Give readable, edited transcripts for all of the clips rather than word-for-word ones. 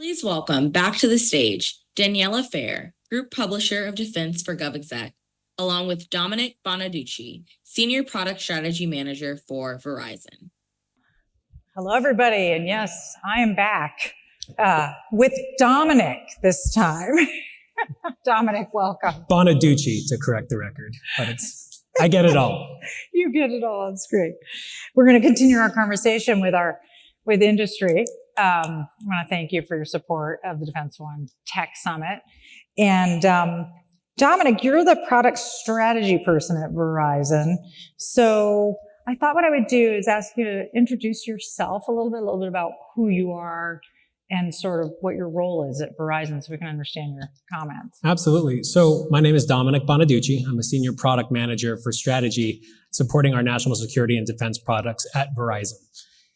Please welcome back to the stage Daniela Fair, Group Publisher of Defense for GovExec, along with Dominic Bonaducci, Senior Product Strategy Manager for Verizon. Hello, everybody, and yes, I am back with Dominic this time. Dominic, welcome. Bonaducci, to correct the record, but I get it all. You get it all. It's great. We're going to continue our conversation with industry. I want to thank you for your support of the Defense One Tech Summit. And Dominic, you're the product strategy person at Verizon. So I thought what I would do is ask you to introduce yourself a little bit about who you are and sort of what your role is at Verizon so we can understand your comments. Absolutely. So my name is Dominic Bonaducci. I'm a Senior Product Manager for Strategy, supporting our national security and defense products at Verizon.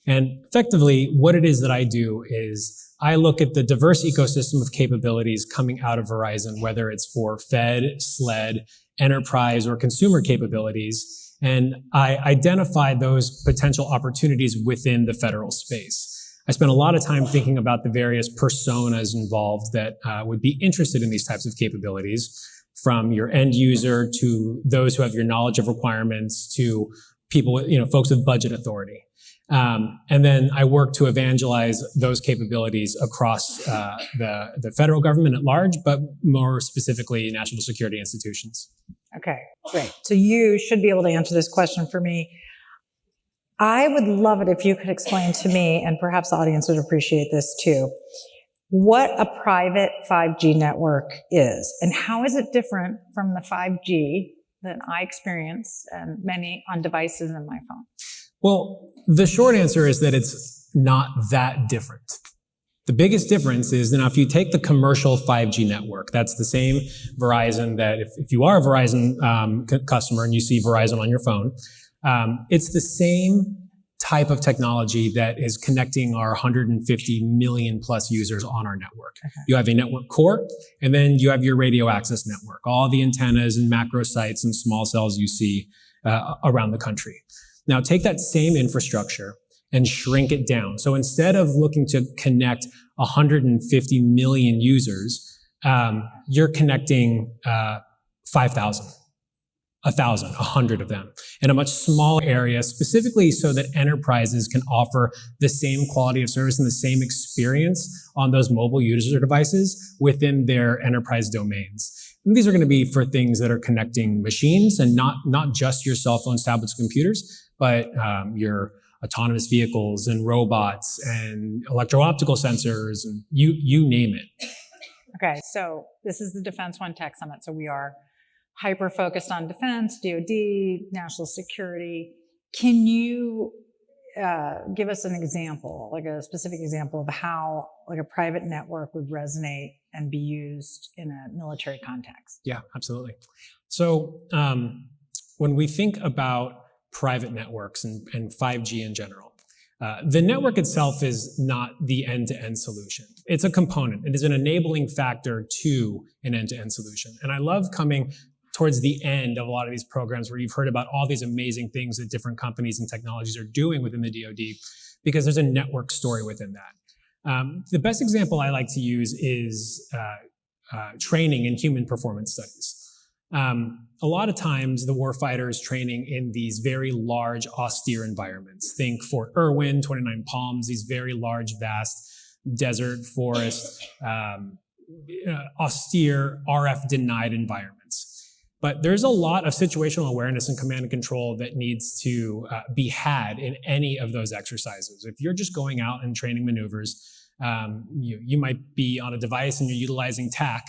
And effectively, what it is that I do is I look at the diverse ecosystem of capabilities coming out of Verizon, whether it's for Fed, SLED, enterprise, or consumer capabilities, and I identify those potential opportunities within the federal space. I spent a lot of time thinking about the various personas involved that would be interested in these types of capabilities, from your end user to those who have your knowledge of requirements to people, folks with budget authority. And then I work to evangelize those capabilities across the federal government at large, but more specifically national security institutions. Okay, great. So you should be able to answer this question for me. I would love it if you could explain to me, and perhaps the audience would appreciate this too, what a private 5G network is, and how is it different from the 5G that I experience and many on devices in my phone? Well, the short answer is that it's not that different. The biggest difference is that now if you take the commercial 5G network, that's the same Verizon that if you are a Verizon customer and you see Verizon on your phone, it's the same type of technology that is connecting our 150 million plus users on our network. Okay. You have a network core, and then you have your radio access network, all the antennas and macro sites and small cells you see around the country. Now take that same infrastructure and shrink it down. So instead of looking to connect 150 million users, you're connecting 5,000, 1,000, 100 of them in a much smaller area, specifically so that enterprises can offer the same quality of service and the same experience on those mobile user devices within their enterprise domains. And these are going to be for things that are connecting machines and not just your cell phones, tablets, computers, but your autonomous vehicles and robots and electro-optical sensors and you name it. Okay, so this is the Defense One Tech Summit. So we are hyper-focused on defense, DoD, national security. Can you give us an example, like a specific example of how like a private network would resonate and be used in a military context? Yeah, absolutely. So when we think about private networks and 5G in general, the network itself is not the end-to-end solution. It's a component. It is an enabling factor to an end-to-end solution. And I love coming towards the end of a lot of these programs where you've heard about all these amazing things that different companies and technologies are doing within the DoD, because there's a network story within that. The best example I like to use is training in human performance studies. A lot of times the warfighter is training in these very large, austere environments. Think Fort Irwin, 29 Palms, these very large, vast desert, forest, austere, RF-denied environments. But there's a lot of situational awareness and command and control that needs to be had in any of those exercises. If you're just going out and training maneuvers, you might be on a device and you're utilizing TAC,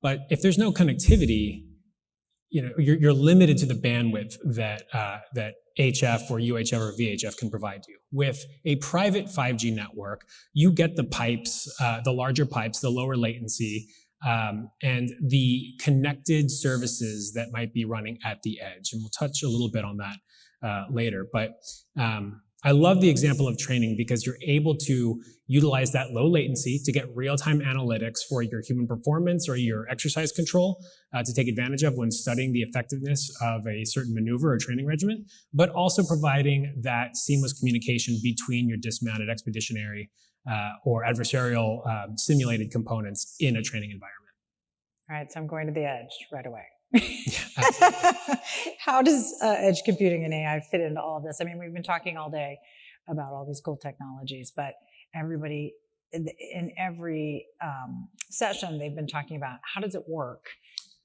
but if there's no connectivity, you're limited to the bandwidth that HF or UHF or VHF can provide you. With a private 5G network, you get the pipes, the larger pipes, the lower latency, and the connected services that might be running at the edge. And we'll touch a little bit on that later. But I love the example of training because you're able to utilize that low latency to get real-time analytics for your human performance or your exercise control to take advantage of when studying the effectiveness of a certain maneuver or training regimen, but also providing that seamless communication between your dismounted expeditionary or adversarial simulated components in a training environment. All right, so I'm going to the edge right away. Absolutely. How does edge computing and AI fit into all of this? I mean, we've been talking all day about all these cool technologies, but everybody in every session, they've been talking about how does it work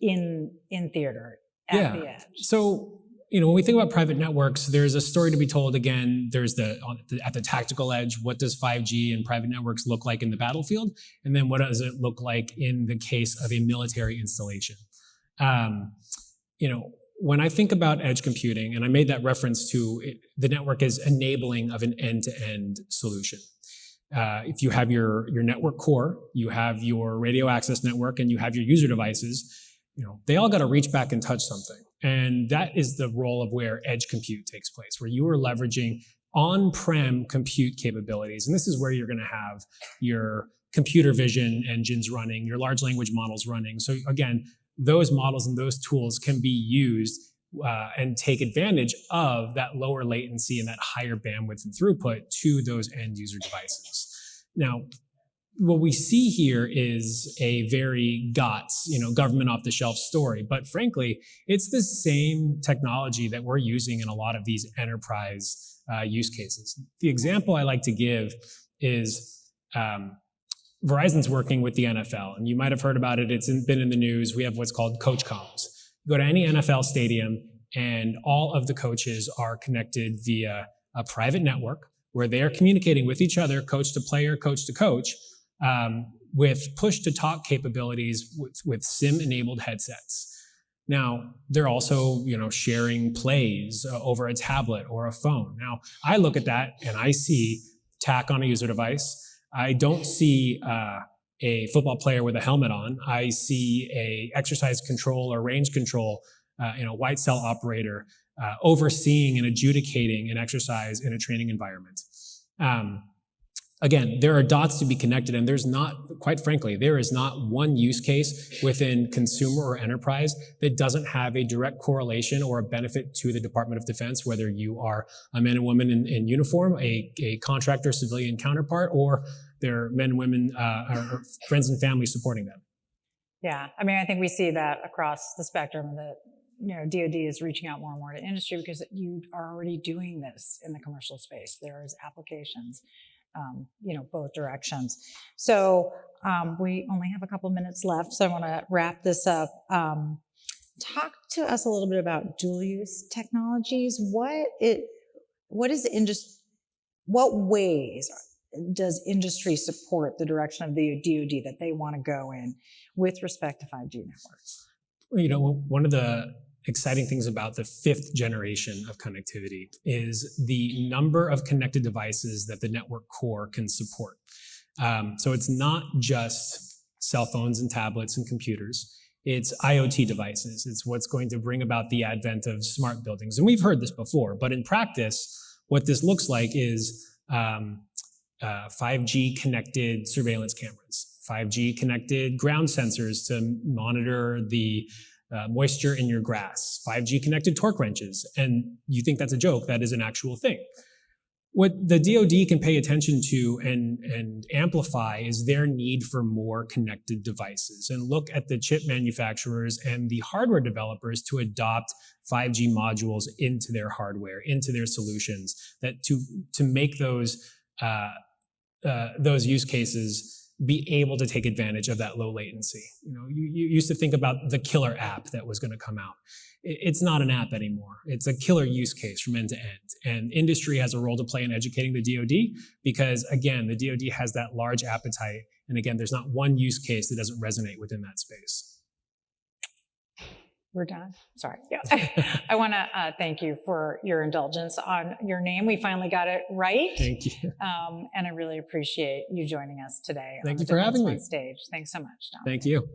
in theater at the edge. So, when we think about private networks, there's a story to be told. Again, there's at the tactical edge, what does 5G and private networks look like in the battlefield? And then what does it look like in the case of a military installation? When I think about edge computing, and I made that reference to it, the network is enabling of an end-to-end solution. If you have your network core, you have your radio access network, and you have your user devices, they all got to reach back and touch something. And that is the role of where edge compute takes place, where you are leveraging on-prem compute capabilities. And this is where you're going to have your computer vision engines running, your large language models running. So again, those models and those tools can be used and take advantage of that lower latency and that higher bandwidth and throughput to those end user devices. Now, what we see here is a very government off the shelf story, but frankly, it's the same technology that we're using in a lot of these enterprise use cases. The example I like to give is Verizon's working with the NFL, and you might have heard about it. It's been in the news. We have what's called coach comms. You go to any NFL stadium, and all of the coaches are connected via a private network where they are communicating with each other, coach to player, coach to coach, with push-to-talk capabilities with SIM-enabled headsets. Now, they're also, sharing plays over a tablet or a phone. Now, I look at that and I see TAC on a user device. I don't see a football player with a helmet on. I see a exercise control or range control, white cell operator overseeing and adjudicating an exercise in a training environment. Again, there are dots to be connected, and there is not one use case within consumer or enterprise that doesn't have a direct correlation or a benefit to the Department of Defense, whether you are a man and woman in uniform, a contractor, civilian counterpart, or their men and women, or friends and family supporting them. Yeah, I mean, I think we see that across the spectrum that, DoD is reaching out more and more to industry because you are already doing this in the commercial space. There's applications. Both directions. So we only have a couple minutes left, so I want to wrap this up. Talk to us a little bit about dual-use technologies. What ways does industry support the direction of the DoD that they want to go in with respect to 5G networks? One of the exciting things about the 5th generation of connectivity is the number of connected devices that the network core can support. So it's not just cell phones and tablets and computers. It's IoT devices. It's what's going to bring about the advent of smart buildings. And we've heard this before, but in practice, what this looks like is 5G connected surveillance cameras, 5G connected ground sensors to monitor the moisture in your grass, 5G connected torque wrenches. And you think that's a joke, that is an actual thing. What the DoD can pay attention to and amplify is their need for more connected devices, and look at the chip manufacturers and the hardware developers to adopt 5G modules into their hardware, into their solutions, that to make those use cases be able to take advantage of that low latency. You used to think about the killer app that was going to come out. It's not an app anymore. It's a killer use case from end to end. And industry has a role to play in educating the DoD because, again, the DoD has that large appetite. And again, there's not one use case that doesn't resonate within that space. We're done. Sorry. Yeah. I want to thank you for your indulgence on your name. We finally got it right. Thank you. And I really appreciate you joining us today. Thank you for having me. Stage. Thanks so much, Tom. Thank you.